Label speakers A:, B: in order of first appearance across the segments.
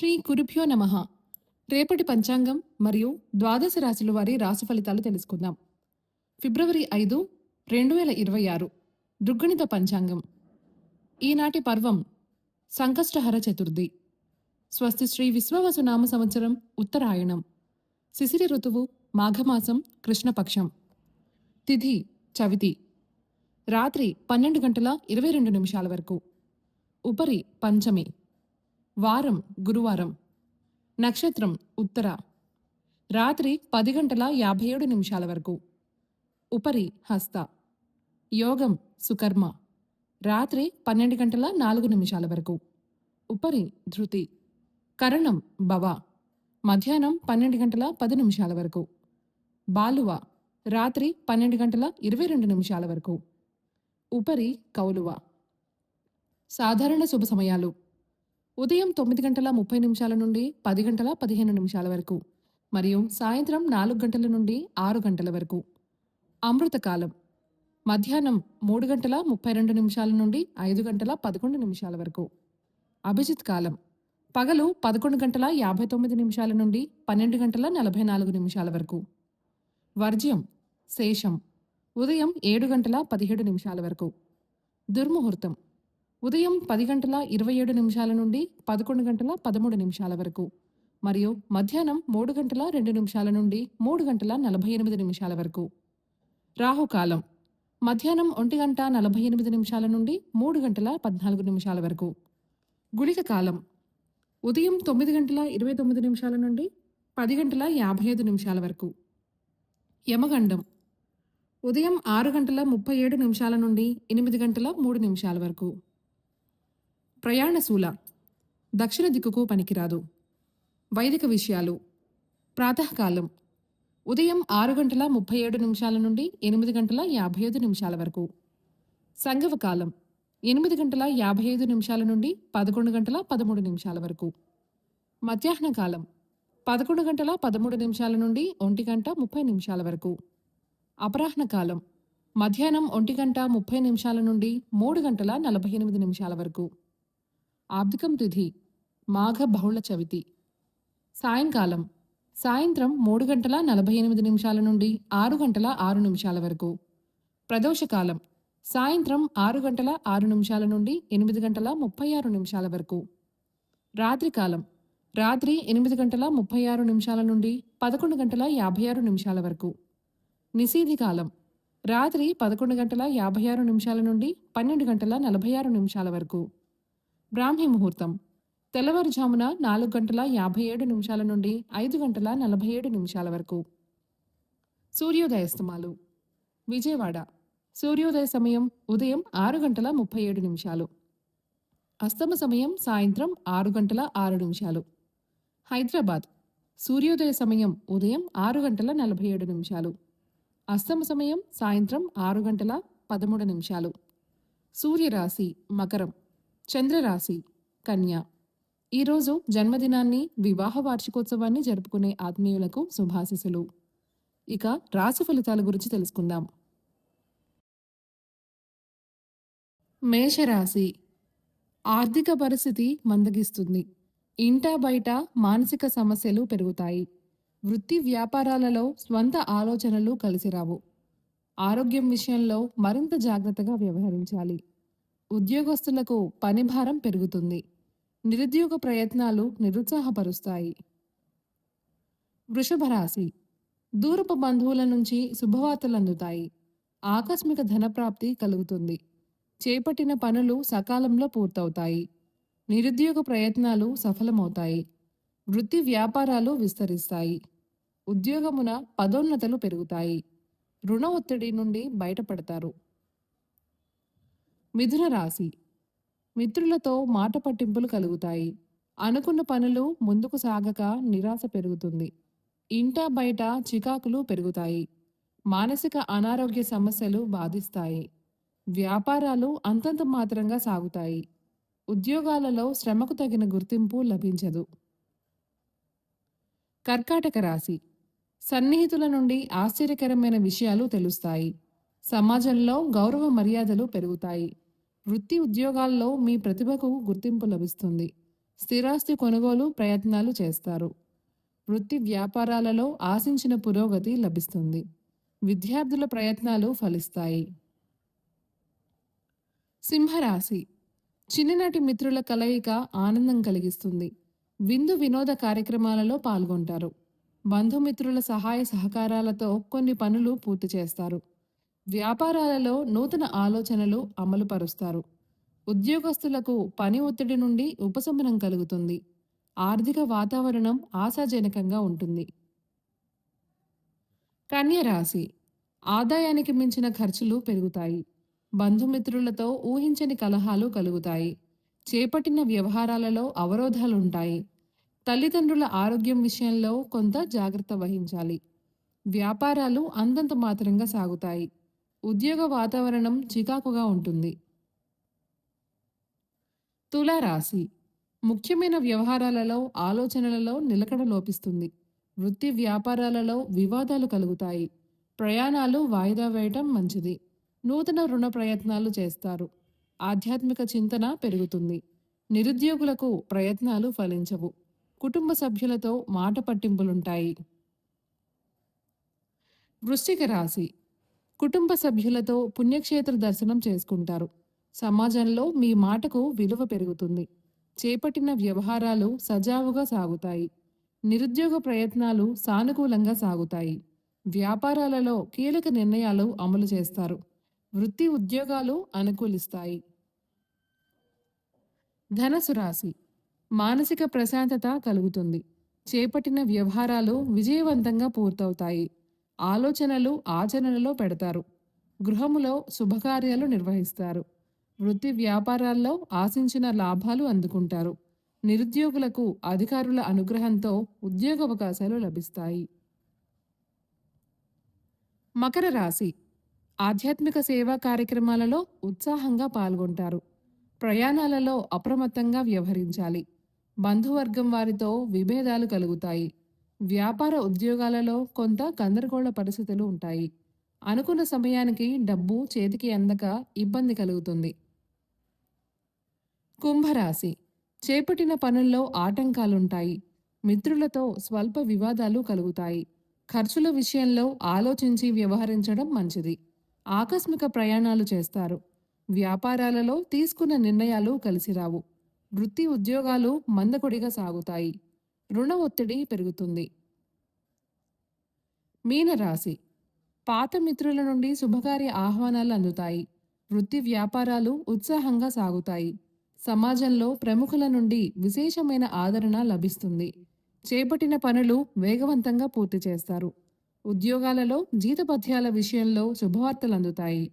A: శ్రీ గురుభ్యో నమః. రేపటి పంచాంగం మరియు ద్వాదశ రాశుల వారి రాశి ఫలితాలు తెలుసుకుందాం. ఫిబ్రవరి 5, 2026 దుర్గణిత పంచాంగం. ఈనాటి పర్వం సంకష్టహర చతుర్థి. స్వస్తి శ్రీ విశ్వవసు నామ సంవత్సరం ఉత్తరాయణం. శిశిర ఋతువు మాఘమాసం కృష్ణపక్షం. తిథి చవితి. రాత్రి 12 గంటల 22 నిమిషాల వరకు. ఉపరి పంచమి. వారం గురువారం. నక్షత్రం ఉత్తర. రాత్రి 10 గంటల 57 నిమిషాల వరకు. ఉపరి హస్త. యోగం సుకర్మ. రాత్రి 12 గంటల 4 నిమిషాల వరకు. ఉపరి ధృతి. కరణం భవ. మధ్యాహ్నం 12 గంటల 10 నిమిషాల వరకు. బాలువ. రాత్రి 12 గంటల 22 నిమిషాల వరకు. ఉపరి కౌలువ. సాధారణ శుభ సమయాలు: ఉదయం 9 గంటల 30 నిమిషాల నుండి 10 గంటల 15 నిమిషాల వరకు మరియు సాయంత్రం 4 గంటల నుండి 6 గంటల వరకు. అమృతకాలం మధ్యాహ్నం 3 గంటల 32 నిమిషాల నుండి 5 గంటల 11 నిమిషాల వరకు. అభిజిత్ కాలం పగలు 11 గంటల 59 నిమిషాల నుండి 12 గంటల 44 నిమిషాల వరకు. వర్జ్యం శేషం ఉదయం 7 గంటల 17 నిమిషాల వరకు. దుర్ముహూర్తం ఉదయం 10 గంటల 27 నిమిషాల నుండి 11 గంటల 13 నిమిషాల వరకు మరియు మధ్యాహ్నం 3 గంటల 2 నిమిషాల నుండి 3 గంటల 48 నిమిషాల వరకు. రాహుకాలం మధ్యాహ్నం 1 గంట 48 నిమిషాల నుండి 3 గంటల 14 నిమిషాల వరకు. గుళిక కాలం ఉదయం 9 గంటల 29 నిమిషాల నుండి 10 గంటల 55 నిమిషాల వరకు. యమగండం ఉదయం 6 గంటల 37 నిమిషాల నుండి 8 గంటల 3 నిమిషాల వరకు. ప్రయాణశూల దక్షిణ దిక్కుకు పనికిరాదు. వైదిక విషయాలు: ప్రాతకాలం ఉదయం 6 గంటల 37 నిమిషాల నుండి 8 గంటల 55 నిమిషాల వరకు. సంగవకాలం 8 గంటల 55 నిమిషాల నుండి 11 గంటల 13 నిమిషాల వరకు. మధ్యాహ్న కాలం 11 గంటల 13 నిమిషాల నుండి 1 గంట 30 నిమిషాల వరకు. అపరాహ్న కాలం మధ్యాహ్నం 1 గంట 30 నిమిషాల నుండి 3 గంటల 48 నిమిషాల వరకు. ఆబ్దికం తిథి మాఘ బహుళ చవితి. సాయంకాలం సాయంత్రం 3 గంటల 48 నిమిషాల నుండి 6 గంటల 6 నిమిషాల వరకు. ప్రదోషకాలం సాయంత్రం 6 గంటల 6 నిమిషాల నుండి 8 గంటల 36 నిమిషాల వరకు. రాత్రికాలం రాత్రి 8 గంటల 36 నిమిషాల నుండి 11 గంటల 56 నిమిషాల వరకు. నిశీధికాలం రాత్రి 11 గంటల 56 నిమిషాల నుండి 12 గంటల 46 నిమిషాల వరకు. బ్రాహ్మీ ముహూర్తం తెల్లవారుజామున 4 గంటల 57 నిమిషాల నుండి 5 గంటల 47 నిమిషాల వరకు. సూర్యోదయస్తమాలు విజయవాడ సూర్యోదయ సమయం ఉదయం 6 గంటల 37 నిమిషాలు. అస్తమ సమయం సాయంత్రం 6 గంటల 6 నిమిషాలు. హైదరాబాద్ సూర్యోదయ సమయం ఉదయం 6 గంటల 47 నిమిషాలు. అస్తమ సమయం సాయంత్రం 6 గంటల 13 నిమిషాలు. సూర్యరాశి మకరం, చంద్రరాశి కన్య. ఈరోజు జన్మదినాన్ని, వివాహ వార్షికోత్సవాన్ని జరుపుకునే ఆత్మీయులకు శుభాశిస్సులు. ఇక రాశి ఫలితాల గురించి తెలుసుకుందాం. మేషరాశి ఆర్థిక పరిస్థితి మందగిస్తుంది. ఇంటా బయట మానసిక సమస్యలు పెరుగుతాయి. వృత్తి వ్యాపారాలలో స్వంత ఆలోచనలు కలిసిరావు. ఆరోగ్యం విషయంలో మరింత జాగ్రత్తగా వ్యవహరించాలి. ఉద్యోగస్తులకు పనిభారం పెరుగుతుంది. నిరుద్యోగ ప్రయత్నాలు నిరుత్సాహపరుస్తాయి. వృషభ రాశి దూరపు బంధువుల నుంచి శుభవార్తలు అందుతాయి. ఆకస్మిక ధనప్రాప్తి కలుగుతుంది. చేపట్టిన పనులు సకాలంలో పూర్తవుతాయి. నిరుద్యోగ ప్రయత్నాలు సఫలమవుతాయి. వృత్తి వ్యాపారాలు విస్తరిస్తాయి. ఉద్యోగమున పదోన్నతులు పెరుగుతాయి. రుణ ఒత్తిడి నుండి బయటపడతారు. మిథున రాశి మిత్రులతో మాట పట్టింపులు కలుగుతాయి. అనుకున్న పనులు ముందుకు సాగక నిరాశ పెరుగుతుంది. ఇంటా బయట చికాకులు పెరుగుతాయి. మానసిక అనారోగ్య సమస్యలు బాధిస్తాయి. వ్యాపారాలు అంతంత మాత్రంగా సాగుతాయి. ఉద్యోగాలలో శ్రమకు తగిన గుర్తింపు లభించదు. కర్కాటక రాశి సన్నిహితుల నుండి ఆశ్చర్యకరమైన విషయాలు తెలుస్తాయి. సమాజంలో గౌరవ మర్యాదలు పెరుగుతాయి. వృత్తి ఉద్యోగాల్లో మీ ప్రతిభకు గుర్తింపు లభిస్తుంది. స్థిరాస్తి కొనుగోలు ప్రయత్నాలు చేస్తారు. వృత్తి వ్యాపారాలలో ఆశించిన పురోగతి లభిస్తుంది. విద్యార్థుల ప్రయత్నాలు ఫలిస్తాయి. సింహరాశి చిన్ననాటి మిత్రుల కలయిక ఆనందం కలిగిస్తుంది. విందు వినోద కార్యక్రమాలలో పాల్గొంటారు. బంధుమిత్రుల సహాయ సహకారాలతో కొన్ని పనులు పూర్తి చేస్తారు. వ్యాపారాలలో నూతన ఆలోచనలు అమలు పరుస్తారు. ఉద్యోగస్తులకు పని ఒత్తిడి నుండి ఉపశమనం కలుగుతుంది. ఆర్థిక వాతావరణం ఆశాజనకంగా ఉంటుంది. కన్య రాశి ఆదాయానికి మించిన ఖర్చులు పెరుగుతాయి. బంధుమిత్రులతో ఊహించని కలహాలు కలుగుతాయి. చేపట్టిన వ్యవహారాలలో అవరోధాలుంటాయి. తల్లిదండ్రుల ఆరోగ్యం విషయంలో కొంత జాగ్రత్త వహించాలి. వ్యాపారాలు అంతంత మాత్రంగా సాగుతాయి. ఉద్యోగ వాతావరణం చికాకుగా ఉంటుంది. తులారాశి ముఖ్యమైన వ్యవహారాలలో ఆలోచనలలో నిలకడ లోపిస్తుంది. వృత్తి వ్యాపారాలలో వివాదాలు కలుగుతాయి. ప్రయాణాలు వాయిదా వేయటం మంచిది. నూతన రుణ ప్రయత్నాలు చేస్తారు. ఆధ్యాత్మిక చింతన పెరుగుతుంది. నిరుద్యోగులకు ప్రయత్నాలు ఫలించవు. కుటుంబ సభ్యులతో మాట పట్టింపులుంటాయి. వృశ్చిక రాశి కుటుంబ సభ్యులతో పుణ్యక్షేత్ర దర్శనం చేసుకుంటారు. సమాజంలో మీ మాటకు విలువ పెరుగుతుంది. చేపట్టిన వ్యవహారాలు సజావుగా సాగుతాయి. నిరుద్యోగ ప్రయత్నాలు సానుకూలంగా సాగుతాయి. వ్యాపారాలలో కీలక నిర్ణయాలు అమలు చేస్తారు. వృత్తి ఉద్యోగాలు అనుకూలిస్తాయి. ధనసు రాశి మానసిక ప్రశాంతత కలుగుతుంది. చేపట్టిన వ్యవహారాలు విజయవంతంగా పూర్తవుతాయి. ఆలోచనలు ఆచరణలో పెడతారు. గృహములో శుభకార్యాలు నిర్వహిస్తారు. వృత్తి వ్యాపారాల్లో ఆశించిన లాభాలు అందుకుంటారు. నిరుద్యోగులకు అధికారుల అనుగ్రహంతో ఉద్యోగావకాశాలు లభిస్తాయి. మకర రాశి ఆధ్యాత్మిక సేవా కార్యక్రమాలలో ఉత్సాహంగా పాల్గొంటారు. ప్రయాణాలలో అప్రమత్తంగా వ్యవహరించాలి. బంధువర్గం వారితో విభేదాలు కలుగుతాయి. వ్యాపార ఉద్యోగాలలో కొంత గందరగోళ పరిస్థితులు ఉంటాయి. అనుకున్న సమయానికి డబ్బు చేతికి అందక ఇబ్బంది కలుగుతుంది. కుంభరాశి చేపట్టిన పనుల్లో ఆటంకాలుంటాయి. మిత్రులతో స్వల్ప వివాదాలు కలుగుతాయి. ఖర్చుల విషయంలో ఆలోచించి వ్యవహరించడం మంచిది. ఆకస్మిక ప్రయాణాలు చేస్తారు. వ్యాపారాలలో తీసుకున్న నిర్ణయాలు కలిసిరావు. వృత్తి ఉద్యోగాలు మందకొడిగా సాగుతాయి. రుణ ఒత్తిడి పెరుగుతుంది. మీనరాశి పాత మిత్రుల నుండి శుభకార్య ఆహ్వానాలు అందుతాయి. వృత్తి వ్యాపారాలు ఉత్సాహంగా సాగుతాయి. సమాజంలో ప్రముఖుల నుండి విశేషమైన ఆదరణ లభిస్తుంది. చేపట్టిన పనులు వేగవంతంగా పూర్తి చేస్తారు. ఉద్యోగాలలో జీతభత్యాల విషయంలో శుభవార్తలు అందుతాయి.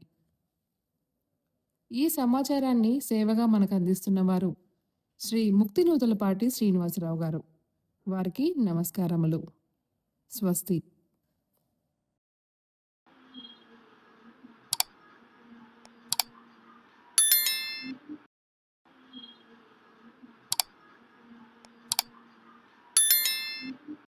A: ఈ సమాచారాన్ని సేవగా మనకు అందిస్తున్నవారు శ్రీ ముక్తినూతలపాటి శ్రీనివాసరావు గారు. వారికి నమస్కారములు. స్వస్తి.